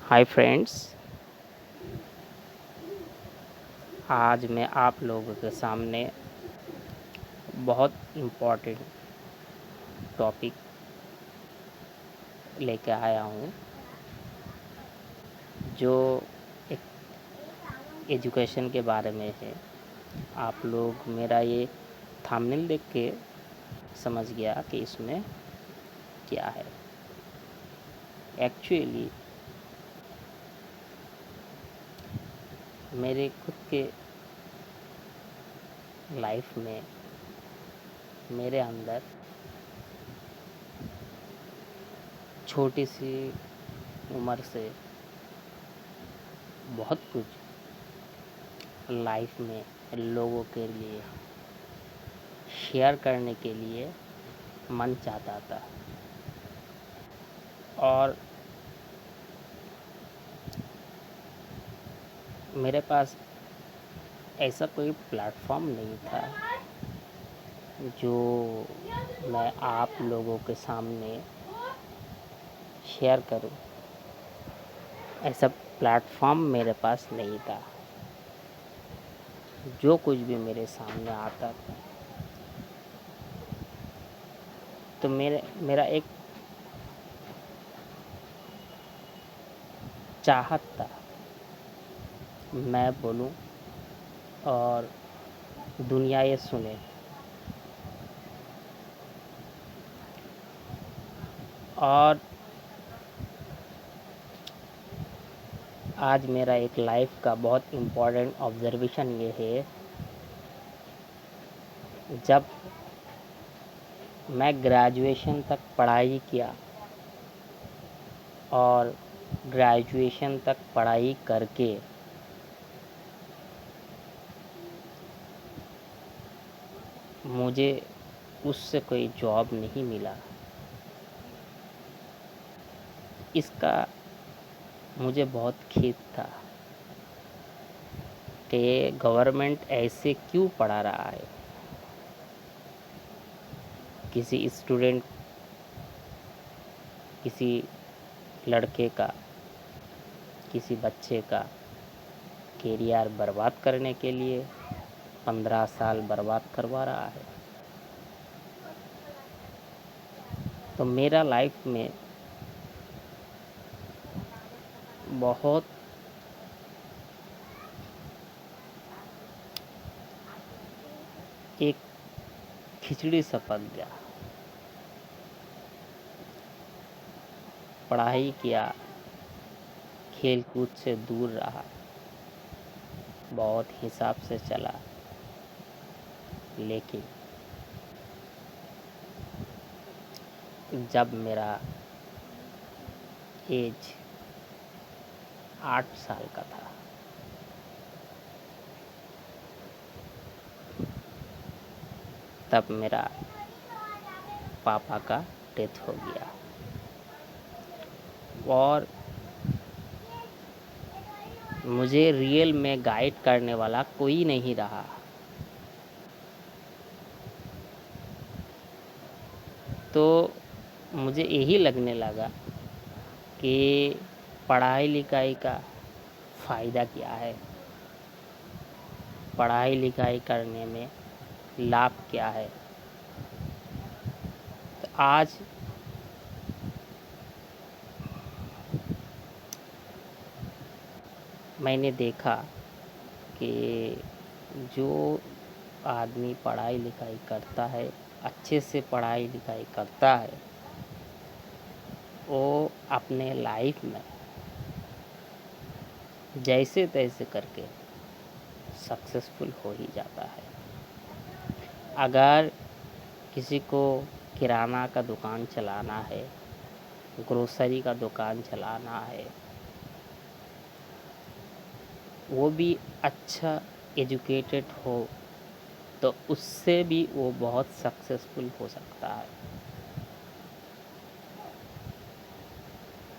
Hi friends. आज मैं आप लोगों के सामने बहुत इम्पोर्टेंट टॉपिक लेके आया हूँ, जो एक एजुकेशन के बारे में है। आप लोग मेरा ये थंबनेल देख के समझ गया कि इसमें क्या है। एक्चुअली मेरे खुद के लाइफ में मेरे अंदर छोटी सी उम्र से बहुत कुछ लाइफ में लोगों के लिए शेयर करने के लिए मन चाहता था, और मेरे पास ऐसा कोई प्लेटफॉर्म नहीं था जो मैं आप लोगों के सामने शेयर करूं। ऐसा प्लेटफॉर्म मेरे पास नहीं था। जो कुछ भी मेरे सामने आता था तो मेरा एक चाहत था, मैं बोलूं और दुनिया ये सुने। और आज मेरा एक लाइफ का बहुत इम्पोर्टेंट ऑब्जर्वेशन ये है, जब मैं ग्रेजुएशन तक पढ़ाई किया और ग्रेजुएशन तक पढ़ाई करके मुझे उससे कोई जॉब नहीं मिला। इसका मुझे बहुत खेद था कि गवर्नमेंट ऐसे क्यों पढ़ा रहा है। किसी स्टूडेंट, किसी लड़के का, किसी बच्चे का कैरियर बर्बाद करने के लिए 15 साल बर्बाद करवा रहा है। तो मेरा लाइफ में बहुत एक खिचड़ी सा पक गया। पढ़ाई किया, खेल कूद से दूर रहा, बहुत हिसाब से चला, लेकिन जब मेरा एज 8 साल का था, तब मेरा पापा का डेथ हो गया और मुझे रियल में गाइड करने वाला कोई नहीं रहा। तो मुझे यही लगने लगा कि पढ़ाई लिखाई का फ़ायदा क्या है, पढ़ाई लिखाई करने में लाभ क्या है। तो आज मैंने देखा कि जो आदमी पढ़ाई लिखाई करता है, अच्छे से पढ़ाई लिखाई करता है, वो अपने लाइफ में जैसे तैसे करके सक्सेसफुल हो ही जाता है। अगर किसी को किराना का दुकान चलाना है, ग्रोसरी का दुकान चलाना है, वो भी अच्छा एजुकेटेड हो, तो उससे भी वो बहुत सक्सेसफुल हो सकता है।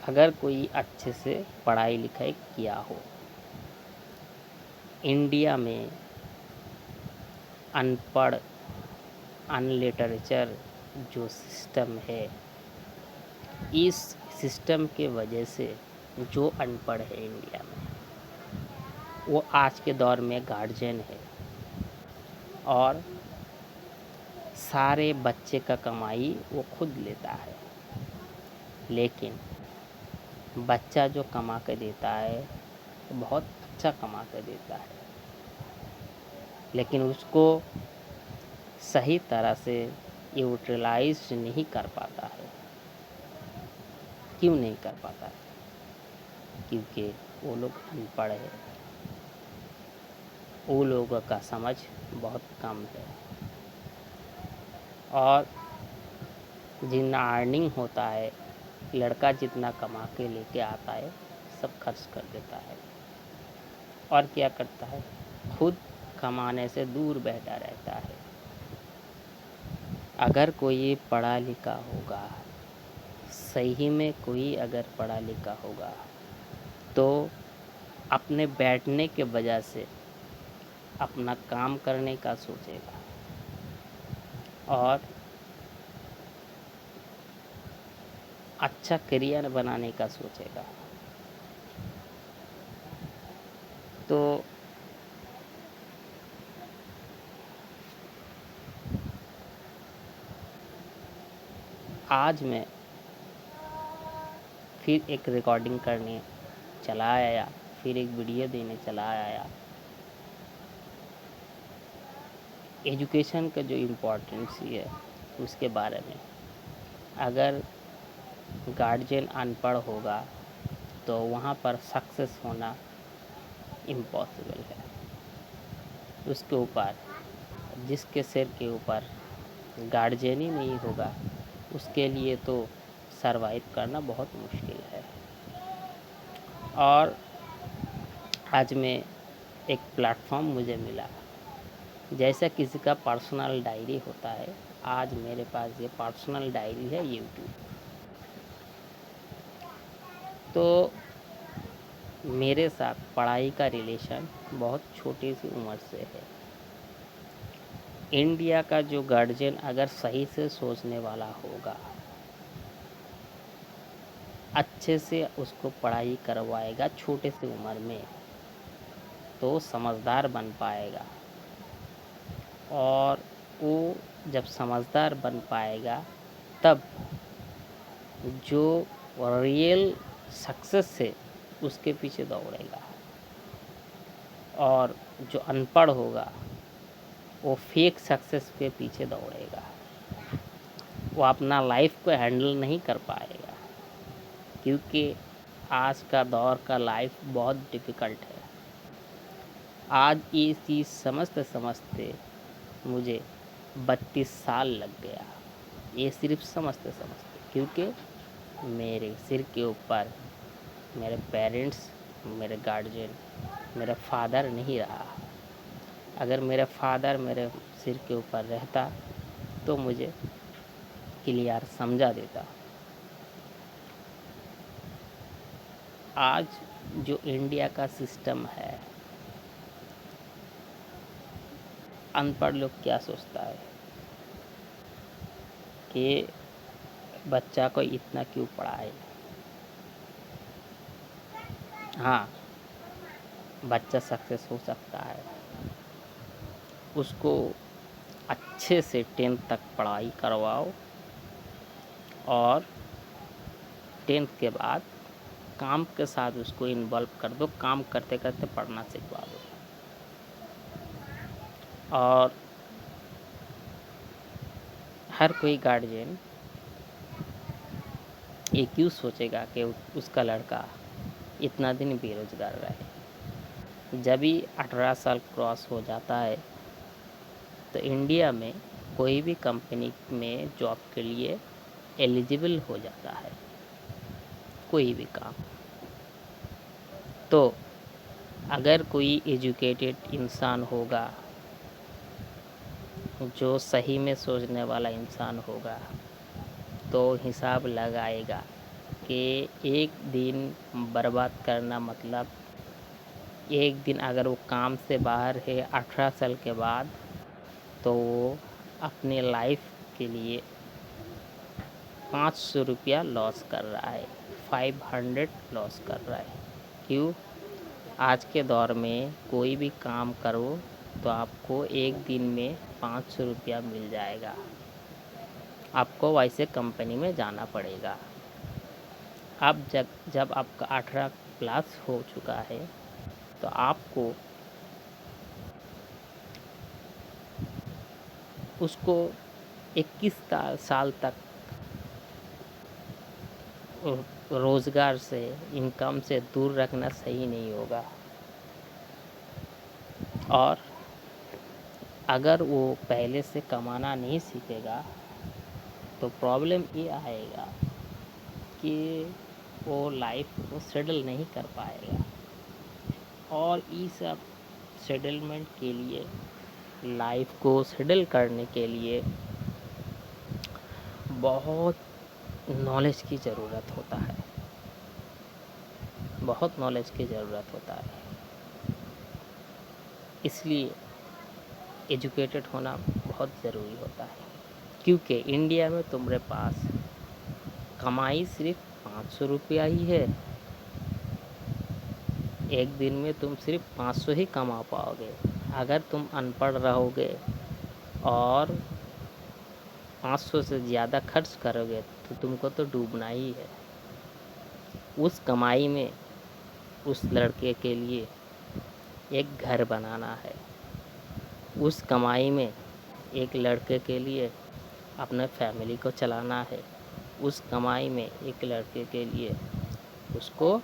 अगर कोई अच्छे से पढ़ाई लिखाई किया हो। इंडिया में अनपढ़, अनलिटरेचर जो सिस्टम है, इस सिस्टम के वजह से जो अनपढ़ है इंडिया में, वो आज के दौर में गार्जियन है और सारे बच्चे का कमाई वो खुद लेता है। लेकिन बच्चा जो कमा के देता है वो बहुत अच्छा कमा के देता है, लेकिन उसको सही तरह से यूटिलाइज नहीं कर पाता है। क्यों नहीं कर पाता है? क्योंकि वो लोग अनपढ़ है, वो लोगों का समझ बहुत कम है और जितना अर्निंग होता है, लड़का जितना कमा के लेके आता है सब खर्च कर देता है और क्या करता है, खुद कमाने से दूर बैठा रहता है। अगर कोई पढ़ा लिखा होगा, सही में कोई अगर पढ़ा लिखा होगा, तो अपने बैठने के वजह से अपना काम करने का सोचेगा और अच्छा करियर बनाने का सोचेगा। तो आज मैं फिर एक रिकॉर्डिंग करने चला आया, फिर एक वीडियो देने चला आया। एजुकेशन का जो इम्पोर्टेंस है उसके बारे में। अगर गार्जियन अनपढ़ होगा तो वहाँ पर सक्सेस होना इम्पॉसिबल है। उसके ऊपर, जिसके सिर के ऊपर गार्जियन ही नहीं होगा, उसके लिए तो सरवाइव करना बहुत मुश्किल है। और आज में एक प्लेटफॉर्म मुझे मिला, जैसा किसी का पर्सनल डायरी होता है, आज मेरे पास ये पर्सनल डायरी है यूट्यूब। तो मेरे साथ पढ़ाई का रिलेशन बहुत छोटी सी उम्र से है। इंडिया का जो गार्जियन अगर सही से सोचने वाला होगा, अच्छे से उसको पढ़ाई करवाएगा छोटे से उम्र में, तो समझदार बन पाएगा। और वो जब समझदार बन पाएगा तब जो रियल सक्सेस है उसके पीछे दौड़ेगा। और जो अनपढ़ होगा वो फेक सक्सेस के पीछे दौड़ेगा। वो अपना लाइफ को हैंडल नहीं कर पाएगा, क्योंकि आज का दौर का लाइफ बहुत डिफ़िकल्ट है। आज ये चीज़ समझते समझते मुझे 32 साल लग गया, ये सिर्फ समझते समझते, क्योंकि मेरे सिर के ऊपर मेरे पेरेंट्स, मेरे गार्जियन, मेरा फादर नहीं रहा। अगर मेरा फादर मेरे सिर के ऊपर रहता तो मुझे क्लियर समझा देता। आज जो इंडिया का सिस्टम है, अनपढ़ लोग क्या सोचता है कि बच्चा को इतना क्यों पढ़ाए। हाँ, बच्चा सक्सेस हो सकता है, उसको अच्छे से 10th तक पढ़ाई करवाओ और 10th के बाद काम के साथ उसको इन्वॉल्व कर दो, काम करते करते पढ़ना सिखवा दो। और हर कोई गार्जियन ये क्यों सोचेगा कि उसका लड़का इतना दिन बेरोज़गार रहे। जब ही 18 साल क्रॉस हो जाता है तो इंडिया में कोई भी कंपनी में जॉब के लिए एलिजिबल हो जाता है, कोई भी काम। तो अगर कोई एजुकेटेड इंसान होगा, जो सही में सोचने वाला इंसान होगा, तो हिसाब लगाएगा कि एक दिन बर्बाद करना मतलब, एक दिन अगर वो काम से बाहर है 18 साल के बाद, तो वो अपने लाइफ के लिए 500 रुपया लॉस कर रहा है, 500 लॉस कर रहा है। क्यों? आज के दौर में कोई भी काम करो तो आपको एक दिन में 500 रुपया मिल जाएगा। आपको वैसे कंपनी में जाना पड़ेगा। अब जब आपका 18 प्लस हो चुका है तो आपको उसको 21 साल तक रोज़गार से, इनकम से दूर रखना सही नहीं होगा। और अगर वो पहले से कमाना नहीं सीखेगा तो प्रॉब्लम ये आएगा कि वो लाइफ को सेटल नहीं कर पाएगा। और ये सब सेटलमेंट के लिए, लाइफ को सेटल करने के लिए बहुत नॉलेज की ज़रूरत होता है। बहुत नॉलेज की ज़रूरत होता है। इसलिए एजुकेटेड होना बहुत ज़रूरी होता है। क्योंकि इंडिया में तुम्हारे पास कमाई सिर्फ 500 रुपया ही है। एक दिन में तुम सिर्फ 500 ही कमा पाओगे। अगर तुम अनपढ़ रहोगे और 500 से ज़्यादा खर्च करोगे तो तुमको तो डूबना ही है। उस कमाई में उस लड़के के लिए एक घर बनाना है। उस कमाई में एक लड़के के लिए अपने फैमिली को चलाना है। उस कमाई में एक लड़के के लिए उसको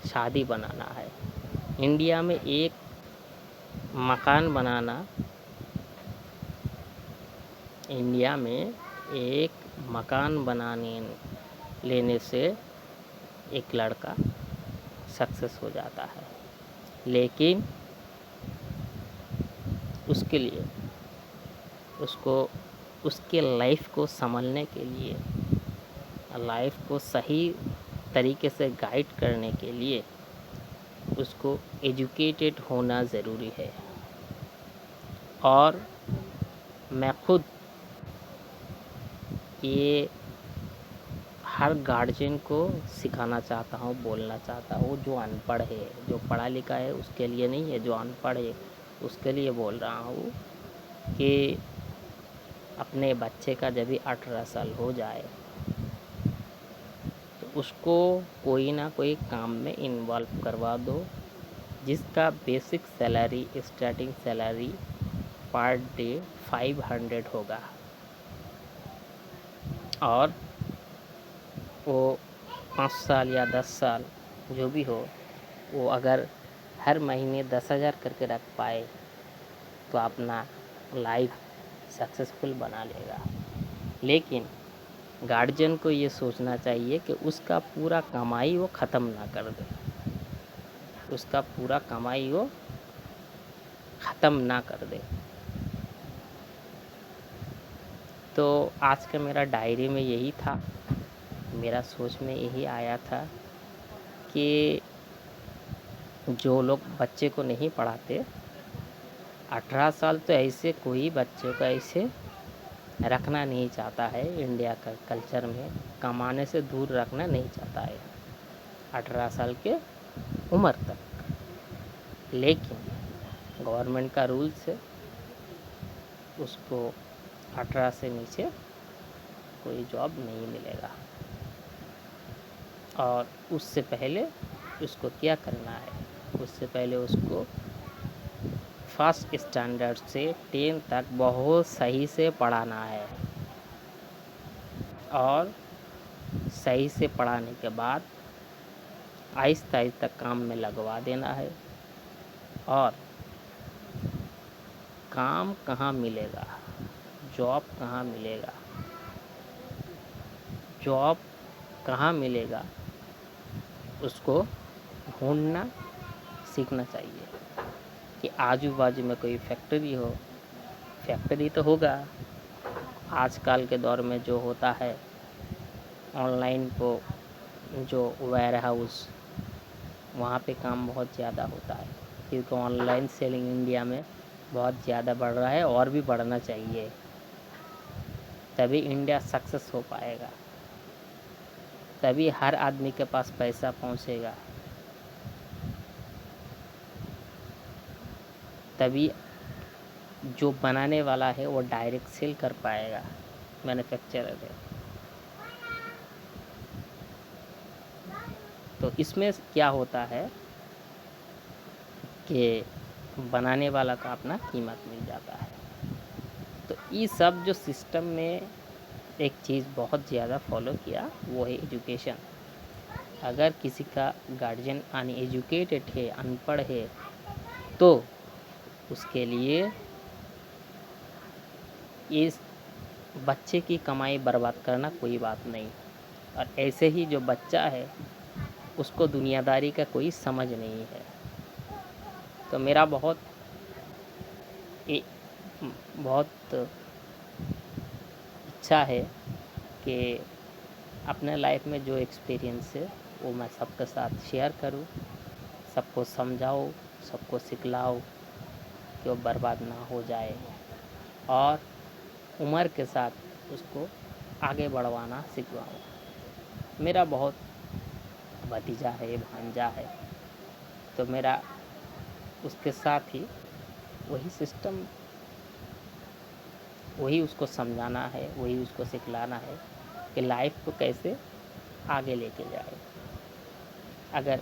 शादी बनाना है। इंडिया में एक मकान बनाना, इंडिया में एक मकान बनाने लेने से एक लड़का सक्सेस हो जाता है। लेकिन उसके लिए उसको उसके लाइफ को संभालने के लिए, लाइफ को सही तरीके से गाइड करने के लिए उसको एजुकेटेड होना ज़रूरी है। और मैं खुद ये हर गार्जियन को सिखाना चाहता हूँ, बोलना चाहता हूँ। जो अनपढ़ है, जो पढ़ा लिखा है उसके लिए नहीं है, जो अनपढ़ है उसके लिए बोल रहा हूँ कि अपने बच्चे का जब भी 18 साल हो जाए तो उसको कोई ना कोई काम में इन्वॉल्व करवा दो, जिसका basic salary, starting salary per day 500 होगा। और वो 5 साल या 10 साल जो भी हो, वो अगर हर महीने 10,000 करके रख पाए तो अपना लाइफ सक्सेसफुल बना लेगा। लेकिन गार्जियन को ये सोचना चाहिए कि उसका पूरा कमाई वो ख़त्म ना कर दे, उसका पूरा कमाई वो ख़त्म ना कर दे। तो आज का मेरा डायरी में यही था, मेरा सोच में यही आया था कि जो लोग बच्चे को नहीं पढ़ाते, 18 साल तो ऐसे कोई बच्चे को ऐसे रखना नहीं चाहता है। इंडिया का कल्चर में कमाने से दूर रखना नहीं चाहता है 18 साल के उम्र तक। लेकिन गवर्नमेंट का रूल्स है, उसको 18 से नीचे कोई जॉब नहीं मिलेगा। और उससे पहले उसको क्या करना है? उससे पहले उसको फर्स्ट स्टैंडर्ड से 10 तक बहुत सही से पढ़ाना है। और सही से पढ़ाने के बाद आहिस्ता आहिस्ता काम में लगवा देना है। और काम कहाँ मिलेगा, जॉब कहाँ मिलेगा, जॉब कहाँ मिलेगा उसको ढूंढना सीखना चाहिए। कि आजू बाजू में कोई फैक्ट्री हो, फैक्ट्री तो होगा। आजकल के दौर में जो होता है ऑनलाइन को, जो वेयर हाउस, वहाँ पे काम बहुत ज़्यादा होता है। क्योंकि ऑनलाइन सेलिंग इंडिया में बहुत ज़्यादा बढ़ रहा है और भी बढ़ना चाहिए, तभी इंडिया सक्सेस हो पाएगा, तभी हर आदमी के पास पैसा पहुंचेगा, तभी जो बनाने वाला है वो डायरेक्ट सेल कर पाएगा मैन्युफैक्चरर है। तो इसमें क्या होता है कि बनाने वाला का अपना कीमत मिल जाता है। तो ये सब जो सिस्टम में एक चीज़ बहुत ज़्यादा फॉलो किया वो है एजुकेशन। अगर किसी का गार्जियन अनएजुकेटेड है, अनपढ़ है, तो उसके लिए इस बच्चे की कमाई बर्बाद करना कोई बात नहीं। और ऐसे ही जो बच्चा है उसको दुनियादारी का कोई समझ नहीं है। तो मेरा बहुत इच्छा है कि अपने लाइफ में जो एक्सपीरियंस है वो मैं सबके साथ शेयर करूं, सबको समझाऊं, सबको सिखलाऊं कि वो बर्बाद ना हो जाए, और उम्र के साथ उसको आगे बढ़वाना सिखवाऊं। मेरा बहुत भतीजा है, भांजा है, तो मेरा उसके साथ ही वही सिस्टम, वही उसको समझाना है, वही उसको सिखलाना है कि लाइफ को कैसे आगे लेके जाए। अगर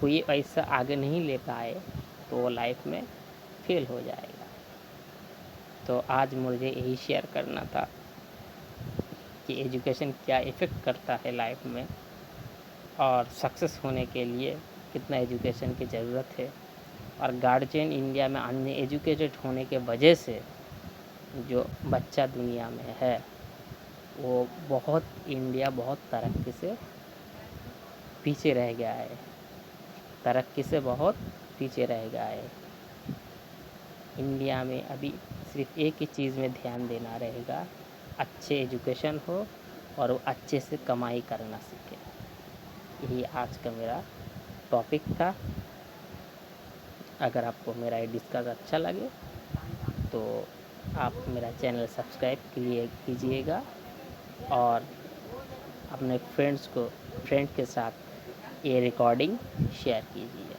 कोई ऐसा आगे नहीं ले पाए तो वो लाइफ में फेल हो जाएगा। तो आज मुझे यही शेयर करना था कि एजुकेशन क्या इफ़ेक्ट करता है लाइफ में, और सक्सेस होने के लिए कितना एजुकेशन की ज़रूरत है। और गार्जियन इंडिया में अनएजुकेटेड होने के वजह से जो बच्चा दुनिया में है वो इंडिया बहुत तरक्की से पीछे रह गया है, तरक्की से बहुत पीछे रह गया है। इंडिया में अभी सिर्फ एक ही चीज़ में ध्यान देना रहेगा, अच्छे एजुकेशन हो और वो अच्छे से कमाई करना सीखे। यही आज का मेरा टॉपिक था। अगर आपको मेरा ये डिस्कस अच्छा लगे तो आप मेरा चैनल सब्सक्राइब कीजिएगा और अपने फ्रेंड के साथ ये रिकॉर्डिंग शेयर कीजिए।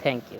Thank you.